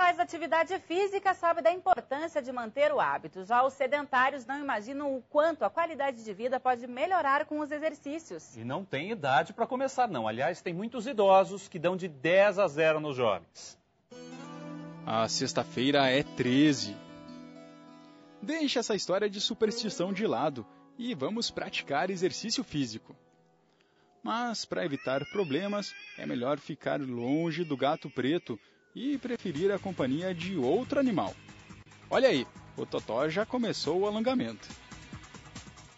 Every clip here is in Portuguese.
faz atividade física sabe da importância de manter o hábito. Já os sedentários não imaginam o quanto a qualidade de vida pode melhorar com os exercícios. E não tem idade para começar, não. Aliás, tem muitos idosos que dão de 10 a 0 nos jovens. A sexta-feira é 13. Deixe essa história de superstição de lado e vamos praticar exercício físico. Mas, para evitar problemas, é melhor ficar longe do gato preto e preferir a companhia de outro animal. Olha aí, o Totó já começou o alongamento.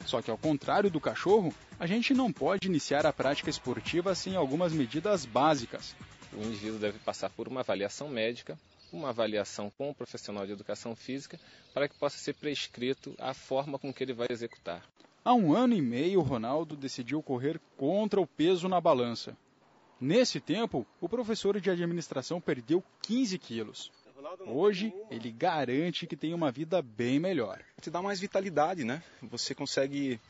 Só que ao contrário do cachorro, a gente não pode iniciar a prática esportiva sem algumas medidas básicas. O indivíduo deve passar por uma avaliação médica, uma avaliação com um profissional de educação física, para que possa ser prescrito a forma com que ele vai executar. Há 1 ano e meio, Ronaldo decidiu correr contra o peso na balança. Nesse tempo, o professor de administração perdeu 15 quilos. Hoje, ele garante que tem uma vida bem melhor. Te dá mais vitalidade, né? Você consegue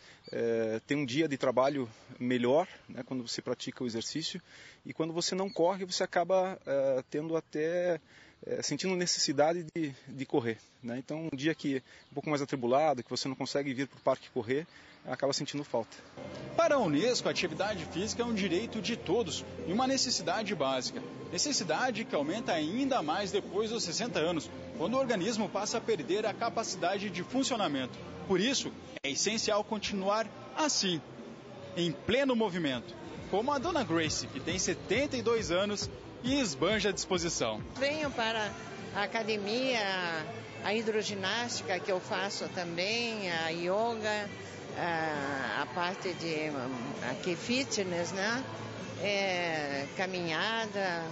ter um dia de trabalho melhor, né, quando você pratica o exercício. E quando você não corre, você acaba tendo até sentindo necessidade de correr, né? Então, um dia que é um pouco mais atribulado, que você não consegue vir para o parque correr, acaba sentindo falta. Para a Unesco, a atividade física é um direito de todos e uma necessidade básica. Necessidade que aumenta ainda mais depois dos 60 anos, quando o organismo passa a perder a capacidade de funcionamento. Por isso, é essencial continuar assim, em pleno movimento. Como a dona Grace, que tem 72 anos e esbanja a disposição. Venho para a academia, a hidroginástica que eu faço também, a yoga, a parte de aqui fitness, né? Caminhada,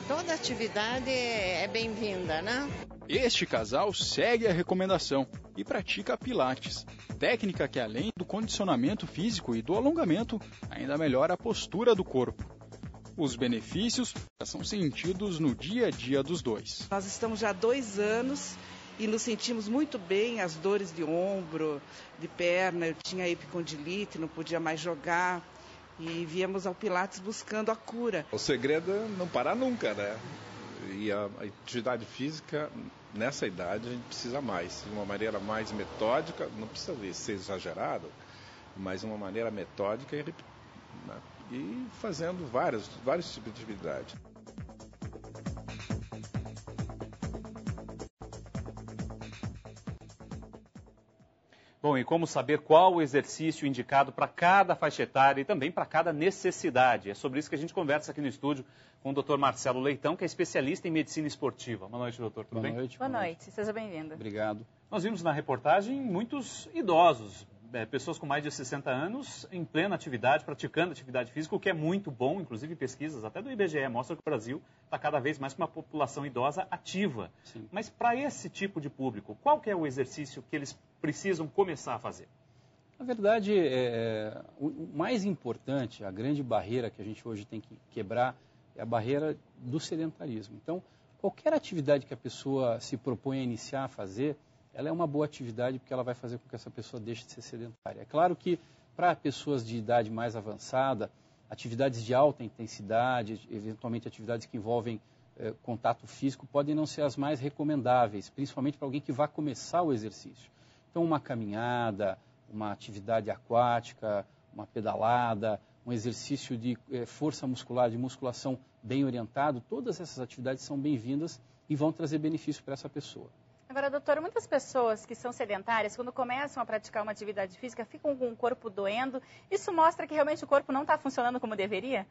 toda atividade é bem-vinda, né? Este casal segue a recomendação e pratica Pilates, técnica que além do condicionamento físico e do alongamento, ainda melhora a postura do corpo. Os benefícios são sentidos no dia a dia dos dois. Nós estamos já há 2 anos e nos sentimos muito bem, as dores de ombro, de perna, eu tinha epicondilite, não podia mais jogar e viemos ao Pilates buscando a cura. O segredo é não parar nunca, né? E a atividade física, nessa idade, a gente precisa mais, de uma maneira mais metódica, não precisa ser exagerado, mas de uma maneira metódica e fazendo vários tipos de atividade. Bom, e como saber qual o exercício indicado para cada faixa etária e também para cada necessidade? É sobre isso que a gente conversa aqui no estúdio com o Dr. Marcelo Leitão, que é especialista em medicina esportiva. Boa noite, doutor. Tudo bem? Boa noite. Seja bem-vindo. Obrigado. Nós vimos na reportagem muitos idosos, pessoas com mais de 60 anos em plena atividade, praticando atividade física, o que é muito bom, inclusive pesquisas até do IBGE mostram que o Brasil está cada vez mais com uma população idosa ativa. Sim. Mas para esse tipo de público, qual que é o exercício que eles precisam começar a fazer? Na verdade, o mais importante, a grande barreira que a gente hoje tem que quebrar é a barreira do sedentarismo. Então, qualquer atividade que a pessoa se propõe a iniciar a fazer, ela é uma boa atividade porque ela vai fazer com que essa pessoa deixe de ser sedentária. É claro que para pessoas de idade mais avançada, atividades de alta intensidade, eventualmente atividades que envolvem contato físico, podem não ser as mais recomendáveis, principalmente para alguém que vai começar o exercício. Então, uma caminhada, uma atividade aquática, uma pedalada, um exercício de força muscular, de musculação bem orientado, todas essas atividades são bem-vindas e vão trazer benefício para essa pessoa. Agora, doutora, muitas pessoas que são sedentárias, quando começam a praticar uma atividade física, ficam com o corpo doendo. Isso mostra que realmente o corpo não está funcionando como deveria?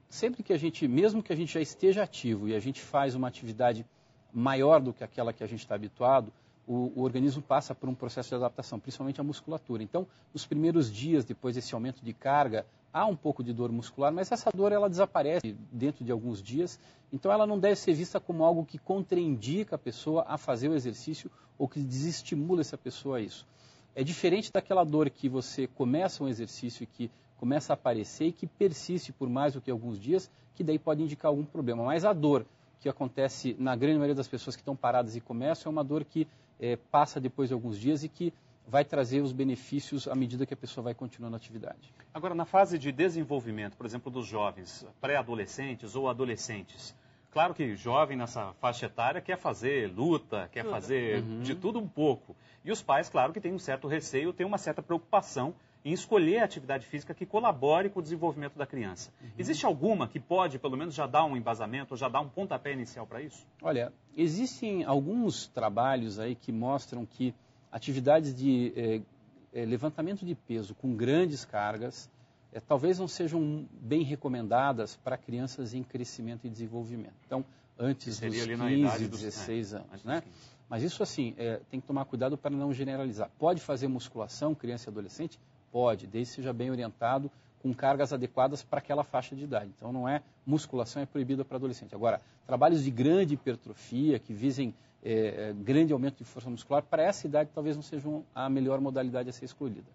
Sempre que a gente, mesmo que a gente já esteja ativo e a gente faz uma atividade maior do que aquela que a gente está habituado, o organismo passa por um processo de adaptação, principalmente a musculatura. Então, nos primeiros dias, depois desse aumento de carga, há um pouco de dor muscular, mas essa dor ela desaparece dentro de alguns dias, então ela não deve ser vista como algo que contraindica a pessoa a fazer o exercício ou que desestimula essa pessoa a isso. É diferente daquela dor que você começa um exercício e que começa a aparecer e que persiste por mais do que alguns dias, que daí pode indicar algum problema. Mas a dor que acontece na grande maioria das pessoas que estão paradas e começam é uma dor que passa depois de alguns dias e que vai trazer os benefícios à medida que a pessoa vai continuando a atividade. Agora, na fase de desenvolvimento, por exemplo, dos jovens, pré-adolescentes ou adolescentes, Claro que jovem nessa faixa etária quer fazer luta, quer fazer de tudo um pouco. E os pais, claro que têm um certo receio, têm uma certa preocupação em escolher a atividade física que colabore com o desenvolvimento da criança. Existe alguma que pode, pelo menos, já dar um embasamento, ou já dar um pontapé inicial para isso? Olha, existem alguns trabalhos aí que mostram que atividades de levantamento de peso com grandes cargas talvez não sejam bem recomendadas para crianças em crescimento e desenvolvimento. Então, antes dos 15, 16 anos, né? Mas isso, assim, tem que tomar cuidado para não generalizar. Pode fazer musculação, criança e adolescente? Pode, desde que seja bem orientado, com cargas adequadas para aquela faixa de idade. Então, não é musculação, é proibida para adolescente. Agora, trabalhos de grande hipertrofia, que visem grande aumento de força muscular, para essa idade talvez não sejam a melhor modalidade a ser escolhida.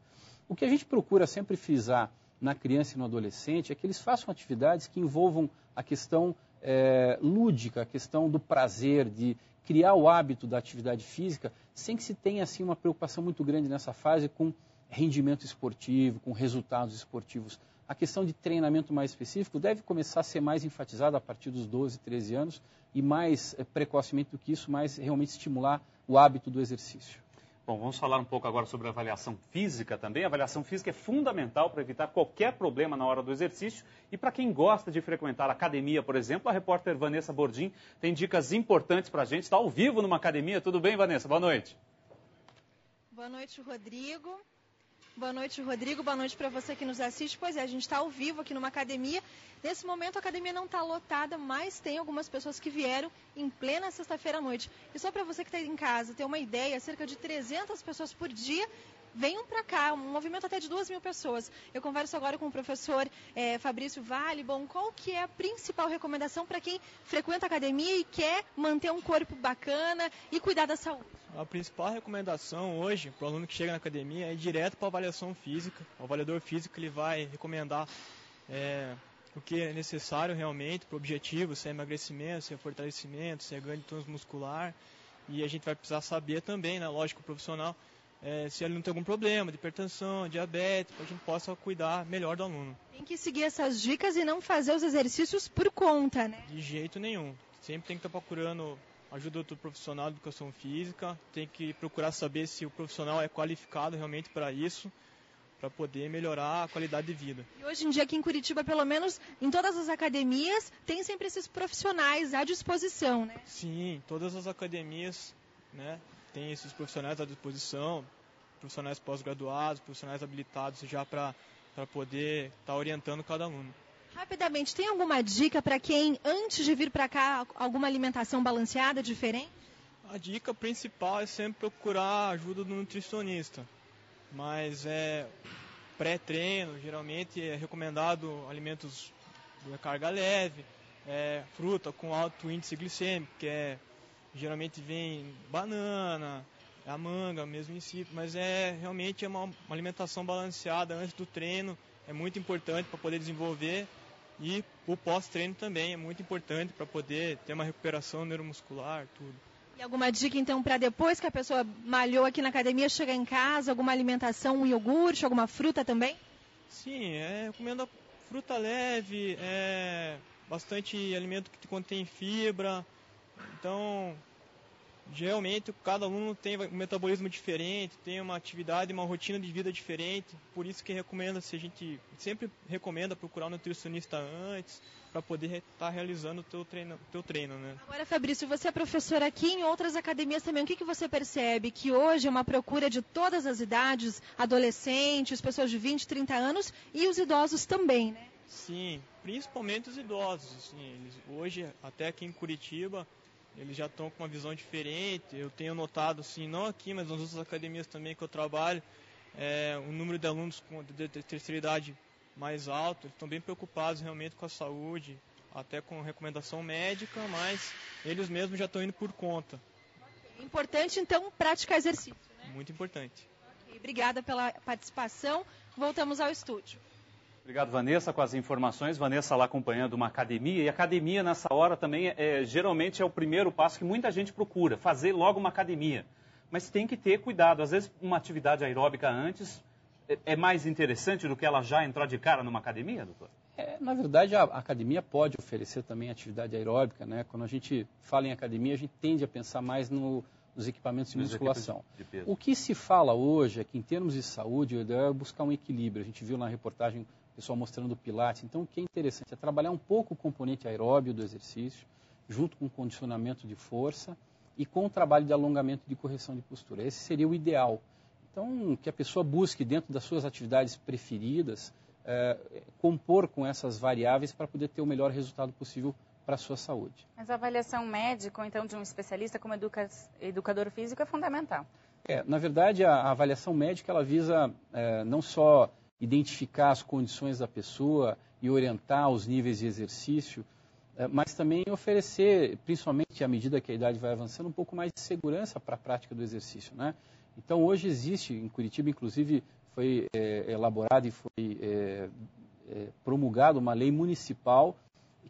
O que a gente procura sempre frisar na criança e no adolescente é que eles façam atividades que envolvam a questão lúdica, a questão do prazer, de criar o hábito da atividade física, sem que se tenha assim, uma preocupação muito grande nessa fase com rendimento esportivo, com resultados esportivos. A questão de treinamento mais específico deve começar a ser mais enfatizada a partir dos 12, 13 anos e mais precocemente do que isso, mais realmente estimular o hábito do exercício. Bom, vamos falar um pouco agora sobre a avaliação física também. A avaliação física é fundamental para evitar qualquer problema na hora do exercício. E para quem gosta de frequentar a academia, por exemplo, a repórter Vanessa Bordim tem dicas importantes para a gente. Está ao vivo numa academia. Tudo bem, Vanessa? Boa noite. Boa noite, Rodrigo. Boa noite, Rodrigo. Boa noite para você que nos assiste. Pois é, a gente está ao vivo aqui numa academia. Nesse momento a academia não está lotada, mas tem algumas pessoas que vieram em plena sexta-feira à noite. E só para você que está em casa ter uma ideia, cerca de 300 pessoas por dia venham para cá, um movimento até de 2.000 pessoas. Eu converso agora com o professor Fabrício Vale. Bom, qual que é a principal recomendação para quem frequenta a academia e quer manter um corpo bacana e cuidar da saúde? A principal recomendação hoje para o aluno que chega na academia é ir direto para a avaliação física. O avaliador físico ele vai recomendar o que é necessário realmente para o objetivo, se é emagrecimento, se é fortalecimento, se é ganho de tônus muscular. E a gente vai precisar saber também, né, lógico, o profissional, se ele não tem algum problema de hipertensão, diabetes, para que a gente possa cuidar melhor do aluno. Tem que seguir essas dicas e não fazer os exercícios por conta, né? De jeito nenhum. Sempre tem que estar procurando ajuda do profissional de educação física, tem que procurar saber se o profissional é qualificado realmente para isso, para poder melhorar a qualidade de vida. E hoje em dia aqui em Curitiba, pelo menos em todas as academias, tem sempre esses profissionais à disposição, né? Sim, todas as academias, né, tem esses profissionais à disposição, profissionais pós-graduados, profissionais habilitados já para poder estar orientando cada aluno. Rapidamente, tem alguma dica para quem, antes de vir para cá, alguma alimentação balanceada, diferente? A dica principal é sempre procurar a ajuda do nutricionista. Mas pré-treino, geralmente é recomendado alimentos de carga leve, fruta com alto índice glicêmico, que geralmente vem banana, a manga mesmo em si, mas realmente é uma alimentação balanceada antes do treino, é muito importante para poder desenvolver. E o pós-treino também é muito importante para poder ter uma recuperação neuromuscular, tudo. E alguma dica, então, para depois que a pessoa malhou aqui na academia, chegar em casa, alguma alimentação, um iogurte, alguma fruta também? Sim, recomendo fruta leve, bastante alimento que contém fibra. Então, geralmente, cada aluno tem um metabolismo diferente, tem uma atividade, uma rotina de vida diferente. Por isso que a gente sempre recomenda procurar um nutricionista antes, para poder estar realizando o teu treino, né? Agora, Fabrício, você é professor aqui em outras academias também. O que você percebe? Que hoje é uma procura de todas as idades, adolescentes, pessoas de 20, 30 anos e os idosos também, né? Sim, principalmente os idosos. Assim, hoje, até aqui em Curitiba, eles já estão com uma visão diferente. Eu tenho notado, assim, não aqui, mas nas outras academias também que eu trabalho, o número de alunos de terceira idade mais alto, eles estão bem preocupados realmente com a saúde, até com recomendação médica, mas eles mesmos já estão indo por conta. Okay. Importante, então, praticar exercício, né? Muito importante. Okay. Obrigada pela participação. Voltamos ao estúdio. Obrigado, Vanessa, com as informações. Vanessa lá acompanhando uma academia. E academia, nessa hora, também, geralmente é o primeiro passo que muita gente procura, fazer logo uma academia. Mas tem que ter cuidado. Às vezes, uma atividade aeróbica antes é mais interessante do que ela já entrar de cara numa academia, doutor? Na verdade, a academia pode oferecer também atividade aeróbica, né? Quando a gente fala em academia, a gente tende a pensar mais nos equipamentos de musculação. O que se fala hoje é que, em termos de saúde, o ideal é buscar um equilíbrio. A gente viu na reportagem o pessoal mostrando o Pilates. Então, o que é interessante é trabalhar um pouco o componente aeróbio do exercício, junto com o condicionamento de força e com o trabalho de alongamento e de correção de postura. Esse seria o ideal. Então, que a pessoa busque, dentro das suas atividades preferidas, compor com essas variáveis para poder ter o melhor resultado possível para a sua saúde. Mas a avaliação médica, ou então de um especialista como educador físico, é fundamental. Na verdade, a avaliação médica ela visa não só identificar as condições da pessoa e orientar os níveis de exercício, mas também oferecer, principalmente à medida que a idade vai avançando, um pouco mais de segurança para a prática do exercício, né? Então, hoje existe, em Curitiba, inclusive, foi elaborada e foi promulgada uma lei municipal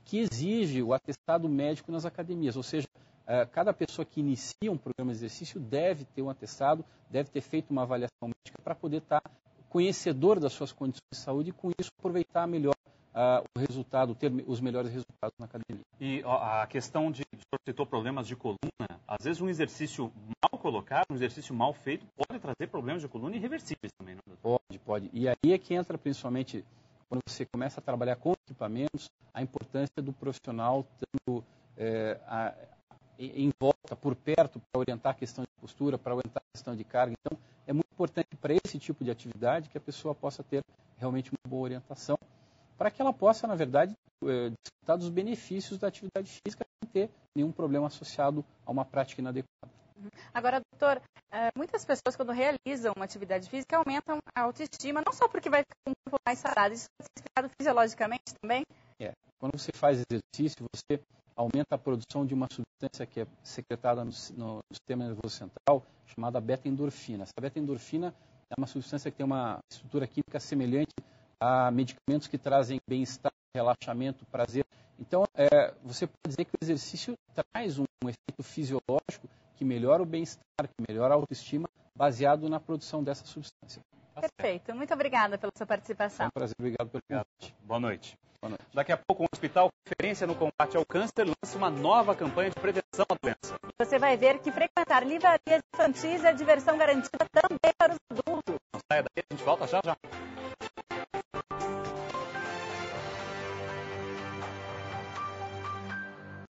que exige o atestado médico nas academias, ou seja, cada pessoa que inicia um programa de exercício deve ter um atestado, deve ter feito uma avaliação médica para poder estar conhecedor das suas condições de saúde e, com isso, aproveitar melhor o resultado, ter os melhores resultados na academia. E a questão de, o senhor citou problemas de coluna, às vezes um exercício mal colocado, um exercício mal feito, pode trazer problemas de coluna irreversíveis também, não é, doutor? Pode. E aí é que entra, principalmente, quando você começa a trabalhar com equipamentos, a importância do profissional estando em volta, por perto, para orientar a questão de postura, para orientar a questão de carga. Então, é muito importante para esse tipo de atividade que a pessoa possa ter realmente uma boa orientação, para que ela possa, na verdade, desfrutar dos benefícios da atividade física sem ter nenhum problema associado a uma prática inadequada. Agora, doutor, muitas pessoas, quando realizam uma atividade física, aumentam a autoestima, não só porque vai ficar um corpo mais sarado, isso pode ser explicado fisiologicamente também? Quando você faz exercício, você aumenta a produção de uma substância que é secretada no sistema nervoso central, chamada beta-endorfina. Essa beta-endorfina é uma substância que tem uma estrutura química semelhante a medicamentos que trazem bem-estar, relaxamento, prazer. Então, você pode dizer que o exercício traz um efeito fisiológico que melhora o bem-estar, que melhora a autoestima, baseado na produção dessa substância. Perfeito. Muito obrigada pela sua participação. É um prazer. Obrigado pelo convite. Boa noite. Boa noite. Daqui a pouco, um hospital referência no combate ao câncer lança uma nova campanha de prevenção à doença. Você vai ver que frequentar livrarias infantis é diversão garantida também para os adultos. Não saia daí, a gente volta já já.